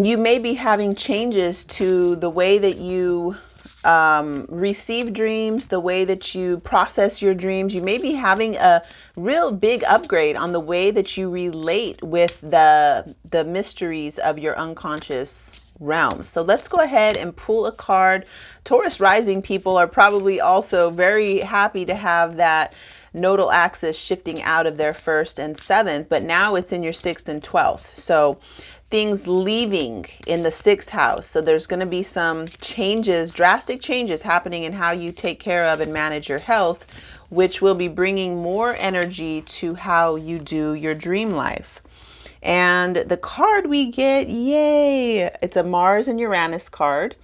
you may be having changes to the way that you receive dreams, the way that you process your dreams. You may be having a real big upgrade on the way that you relate with the mysteries of your unconscious realm. So let's go ahead and pull a card. Taurus rising people are probably also very happy to have that nodal axis shifting out of their 1st and 7th, but now it's in your 6th and 12th. So things leaving in the 6th house. So there's going to be some changes, drastic changes happening in how you take care of and manage your health, which will be bringing more energy to how you do your dream life. And the card we get, yay, it's a Mars and Uranus card.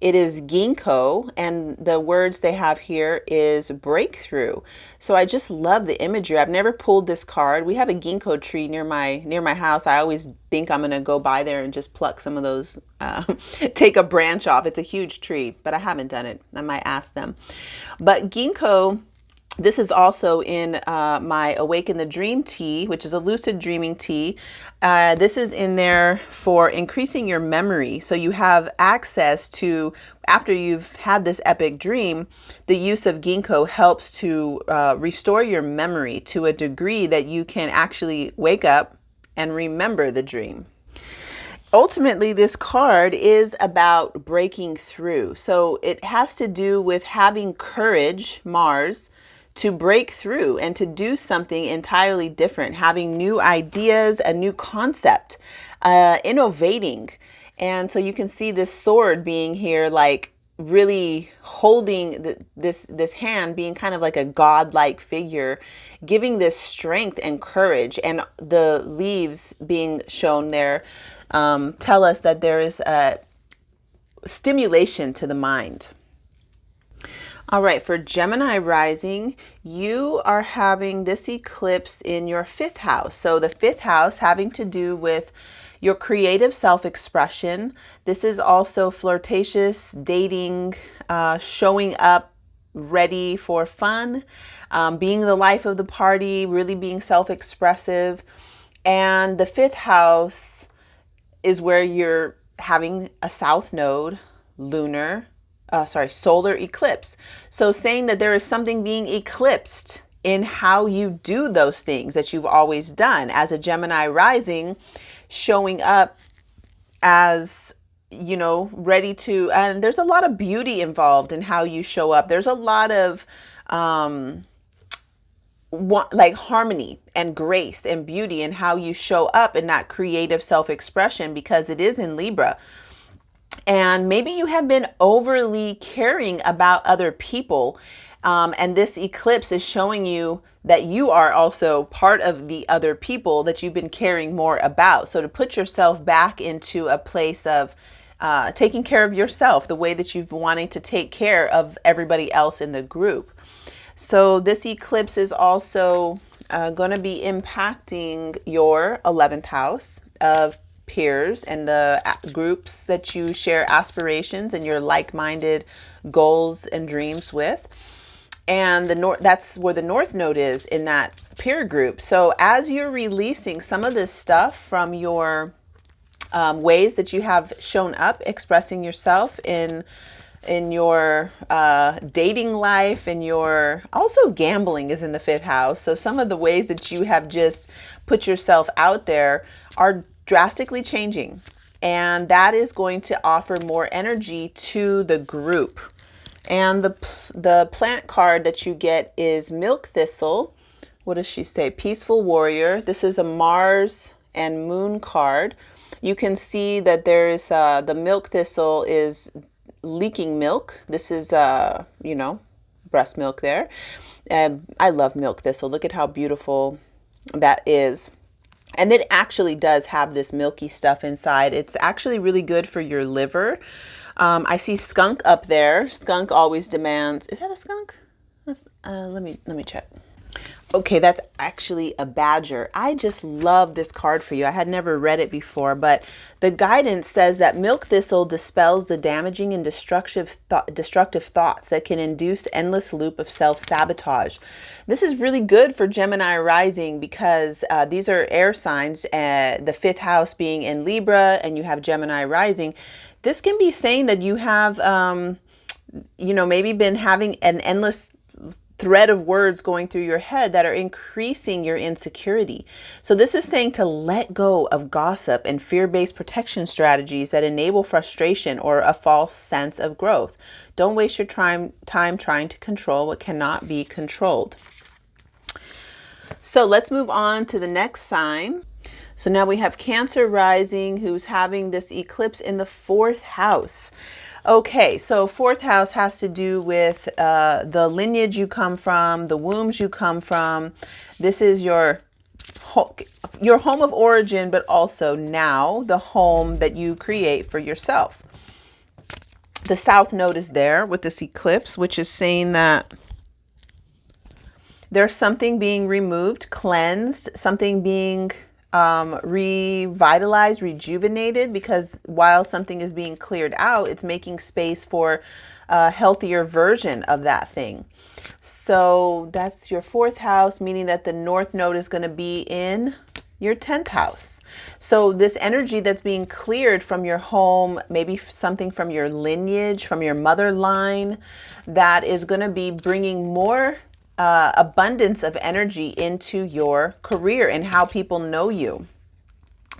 It is ginkgo, and the words they have here is breakthrough. So I just love the imagery. I've never pulled this card. We have a ginkgo tree near my house. I always think I'm gonna go by there and just pluck some of those, take a branch off. It's a huge tree, but I haven't done it. I might ask them. But ginkgo, this is also in my Awaken the Dream tea, which is a lucid dreaming tea. This is in there for increasing your memory. So you have access to, after you've had this epic dream, the use of ginkgo helps to restore your memory to a degree that you can actually wake up and remember the dream. Ultimately, this card is about breaking through. So it has to do with having courage, Mars, to break through and to do something entirely different, having new ideas, a new concept, innovating. And so you can see this sword being here, like really holding this hand, being kind of like a godlike figure, giving this strength and courage. And the leaves being shown there tell us that there is a stimulation to the mind. All right, for Gemini rising, you are having this eclipse in your 5th house. So the 5th house having to do with your creative self-expression. This is also flirtatious, dating, showing up ready for fun, being the life of the party, really being self-expressive. And the 5th house is where you're having a south node, solar eclipse. So saying that there is something being eclipsed in how you do those things that you've always done as a Gemini rising, showing up as, you know, ready to, and there's a lot of beauty involved in how you show up. There's a lot of like harmony and grace and beauty in how you show up in that creative self-expression, because it is in Libra. And maybe you have been overly caring about other people. And this eclipse is showing you that you are also part of the other people that you've been caring more about. So to put yourself back into a place of taking care of yourself, the way that you've wanting to take care of everybody else in the group. So this eclipse is also going to be impacting your 11th house of peers and the groups that you share aspirations and your like-minded goals and dreams with. And that's where the North Node is in that peer group. So as you're releasing some of this stuff from your ways that you have shown up, expressing yourself in your dating life, and your also gambling is in the 5th house. So some of the ways that you have just put yourself out there are drastically changing, and that is going to offer more energy to the group. And the plant card that you get is Milk Thistle. What does she say? Peaceful Warrior. This is a Mars and Moon card. You can see that there is the Milk Thistle is leaking milk. This is you know, breast milk there. And I love Milk Thistle. Look at how beautiful that is. And it actually does have this milky stuff inside. It's actually really good for your liver. I see skunk up there. Skunk always demands. Is that a skunk? Let me check. Okay, that's actually a badger. I just love this card for you. I had never read it before, but the guidance says that milk thistle dispels the damaging and destructive thoughts that can induce endless loop of self-sabotage. This is really good for Gemini rising because these are air signs, the fifth house being in Libra, and you have Gemini rising. This can be saying that you have, maybe been having an endless thread of words going through your head that are increasing your insecurity. So this is saying to let go of gossip and fear-based protection strategies that enable frustration or a false sense of growth. Don't waste your time trying to control what cannot be controlled. So let's move on to the next sign. So now we have Cancer rising, who's having this eclipse in the fourth house. Okay, so fourth house has to do with the lineage you come from, the wombs you come from. This is your home of origin, but also now the home that you create for yourself. The south node is there with this eclipse, which is saying that there's something being removed, cleansed, something being revitalized, rejuvenated, because while something is being cleared out, it's making space for a healthier version of that thing. So that's your fourth house, meaning that the north node is going to be in your 10th house. So this energy that's being cleared from your home, maybe something from your lineage, from your mother line, that is going to be bringing more abundance of energy into your career and how people know you.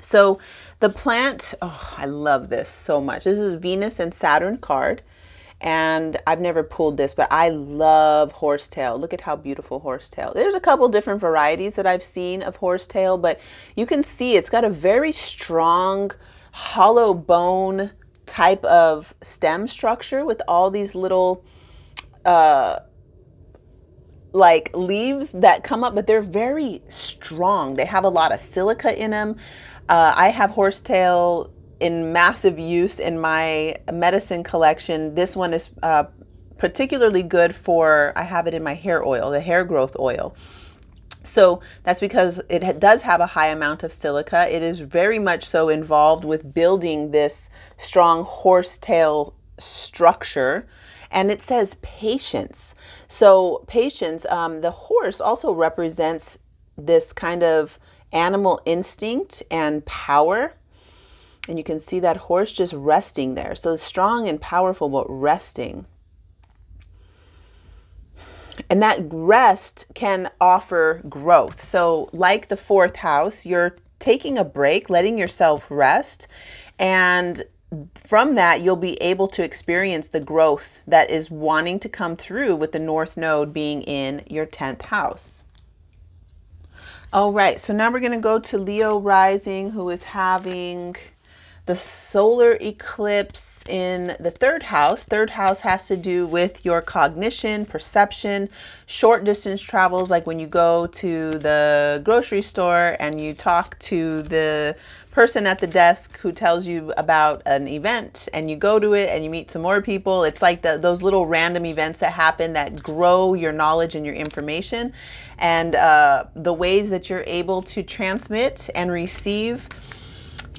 So the plant, oh, I love this so much. This is Venus and Saturn card. And I've never pulled this, but I love horsetail. Look at how beautiful horsetail. There's a couple different varieties that I've seen of horsetail, but you can see it's got a very strong hollow bone type of stem structure with all these little like leaves that come up, but they're very strong. They have a lot of silica in them. I have horsetail in massive use in my medicine collection. This one is particularly good for, I have it in my hair oil, the hair growth oil. So that's because it does have a high amount of silica. It is very much so involved with building this strong horsetail structure. And it says patience. So patience, the horse also represents this kind of animal instinct and power. And you can see that horse just resting there. So strong and powerful, but resting. And that rest can offer growth. So like the fourth house, you're taking a break, letting yourself rest, and from that, you'll be able to experience the growth that is wanting to come through with the north node being in your 10th house. All right, so now we're going to go to Leo rising, who is having the solar eclipse in the third house. Third house has to do with your cognition, perception, short distance travels, like when you go to the grocery store and you talk to the person at the desk who tells you about an event and you go to it and you meet some more people. It's like those little random events that happen that grow your knowledge and your information, and the ways that you're able to transmit and receive.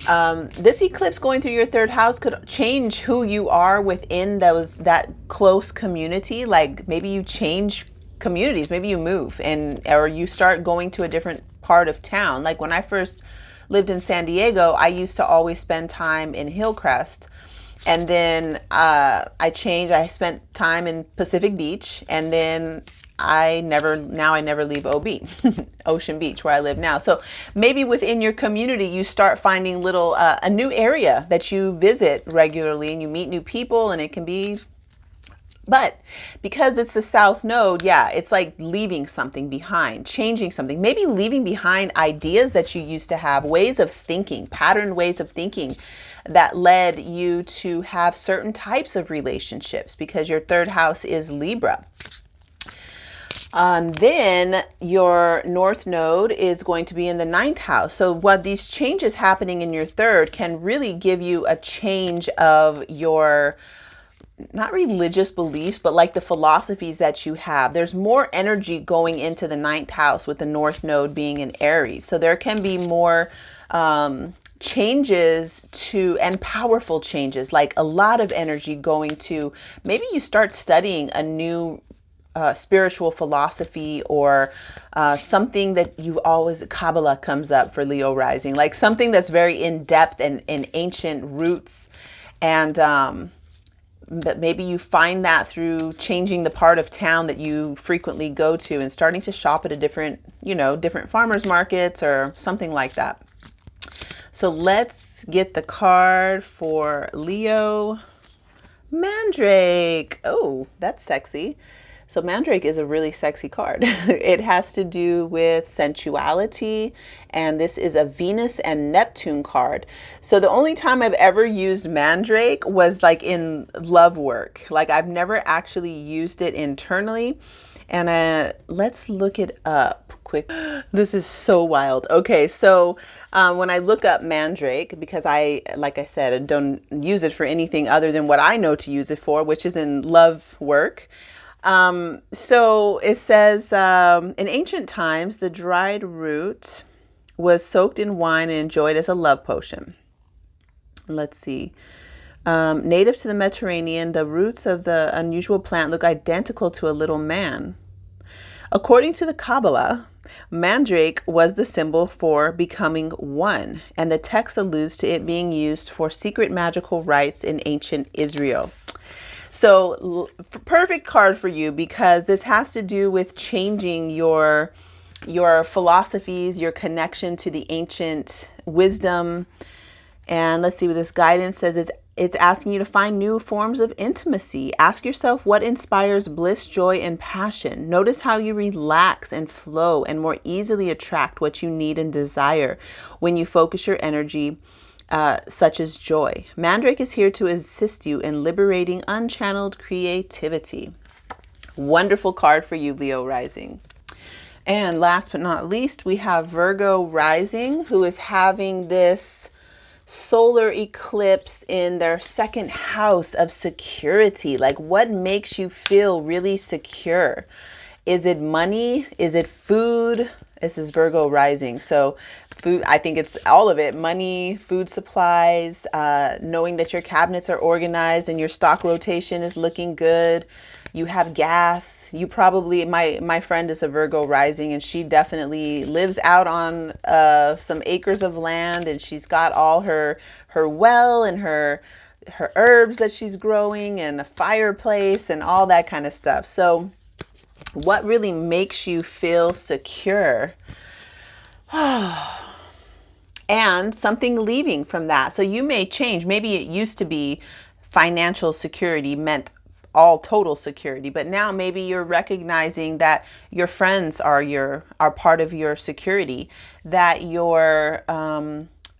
This eclipse going through your third house could change who you are within that close community. Like maybe you change communities, maybe you move or you start going to a different part of town. Like when I first lived in San Diego, I used to always spend time in Hillcrest. And then I changed. I spent time in Pacific Beach, and then I never leave OB, Ocean Beach, where I live now. So maybe within your community, you start finding little, a new area that you visit regularly, and you meet new people, and it can be, but because it's the south node, yeah, it's like leaving something behind, changing something, maybe leaving behind ideas that you used to have, ways of thinking, patterned ways of thinking that led you to have certain types of relationships, because your third house is Libra. Then your north node is going to be in the 9th house. So what these changes happening in your third can really give you a change of your not religious beliefs, but like the philosophies that you have. There's more energy going into the ninth house with the North Node being in Aries. So there can be more changes to, and powerful changes, like a lot of energy going to, maybe you start studying a new spiritual philosophy, or something that you've always, Kabbalah comes up for Leo rising, like something that's very in depth and in ancient roots. And but maybe you find that through changing the part of town that you frequently go to and starting to shop at a different, different farmers markets or something like that. So let's get the card for Leo. Mandrake. Oh, that's sexy. So Mandrake is a really sexy card. It has to do with sensuality, and this is a Venus and Neptune card. So the only time I've ever used Mandrake was like in love work. Like I've never actually used it internally. And let's look it up quick. This is so wild. Okay, so when I look up Mandrake, because like I said, I don't use it for anything other than what I know to use it for, which is in love work. So it says, in ancient times, the dried root was soaked in wine and enjoyed as a love potion. Let's see. Native to the Mediterranean, the roots of the unusual plant look identical to a little man. According to the Kabbalah, Mandrake was the symbol for becoming one, and the text alludes to it being used for secret magical rites in ancient Israel. So perfect card for you, because this has to do with changing your philosophies, your connection to the ancient wisdom. And let's see what this guidance says. It's asking you to find new forms of intimacy. Ask yourself what inspires bliss, joy, and passion. Notice how you relax and flow and more easily attract what you need and desire when you focus your energy, such as joy. Mandrake is here to assist you in liberating unchanneled creativity. Wonderful card for you, Leo rising. And last but not least, we have Virgo rising, who is having this solar eclipse in their second house of security. Like, what makes you feel really secure? Is it money? Is it food? This is Virgo rising. So food, I think it's all of it. Money, food supplies, knowing that your cabinets are organized and your stock rotation is looking good. You have gas. You probably, my friend is a Virgo rising, and she definitely lives out on some acres of land, and she's got all her well and her herbs that she's growing and a fireplace and all that kind of stuff. So what really makes you feel secure? And something leaving from that. So you may change. Maybe it used to be financial security meant all total security, but now maybe you're recognizing that your friends are part of your security, that your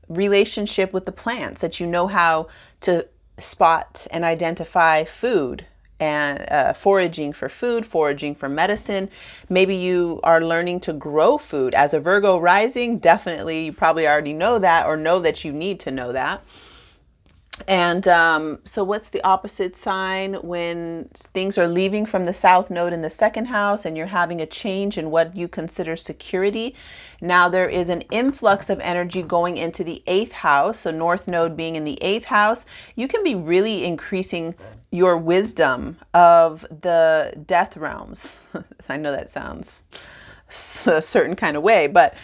relationship with the plants, that you know how to spot and identify food, and foraging for food, foraging for medicine. Maybe you are learning to grow food. As a Virgo rising, definitely you probably already know that, or know that you need to know that. And so what's the opposite sign when things are leaving from the South Node in the second house and you're having a change in what you consider security? Now there is an influx of energy going into the 8th house. So North Node being in the 8th house, you can be really increasing your wisdom of the death realms. I know that sounds a certain kind of way, but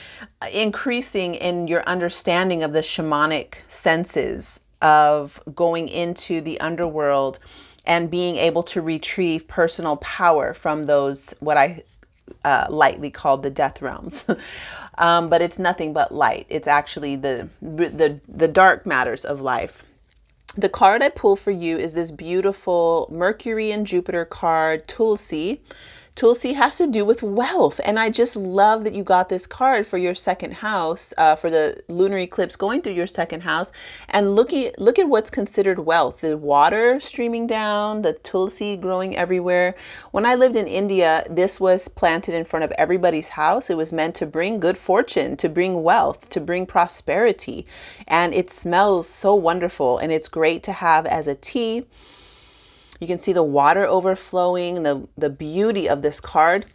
increasing in your understanding of the shamanic senses of going into the underworld and being able to retrieve personal power from those, what I lightly call the death realms. But it's nothing but light. It's actually the dark matters of life. The card I pull for you is this beautiful Mercury and Jupiter card, Tulsi. Tulsi has to do with wealth. And I just love that you got this card for your second house, for the lunar eclipse going through your second house. And look at what's considered wealth. The water streaming down, the Tulsi growing everywhere. When I lived in India, this was planted in front of everybody's house. It was meant to bring good fortune, to bring wealth, to bring prosperity. And it smells so wonderful. And it's great to have as a tea. You can see the water overflowing, the beauty of this card.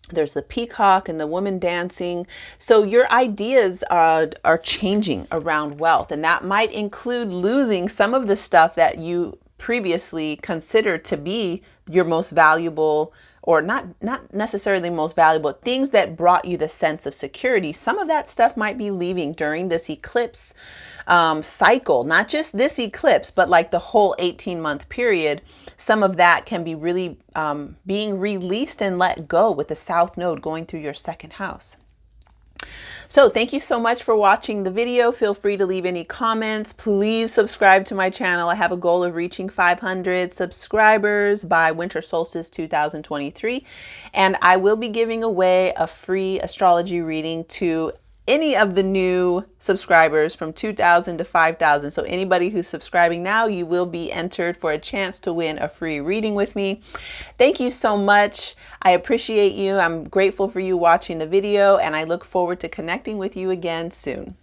There's the peacock and the woman dancing. So your ideas are changing around wealth, and that might include losing some of the stuff that you previously considered to be your most valuable, or not necessarily most valuable, things that brought you the sense of security. Some of that stuff might be leaving during this eclipse cycle, not just this eclipse, but like the whole 18-month period. Some of that can be really being released and let go with the South Node going through your second house. So thank you so much for watching the video. Feel free to leave any comments. Please subscribe to my channel. I have a goal of reaching 500 subscribers by winter solstice 2023. And I will be giving away a free astrology reading to any of the new subscribers from 2,000 to 5,000. So anybody who's subscribing now, you will be entered for a chance to win a free reading with me. Thank you so much. I appreciate you. I'm grateful for you watching the video, and I look forward to connecting with you again soon.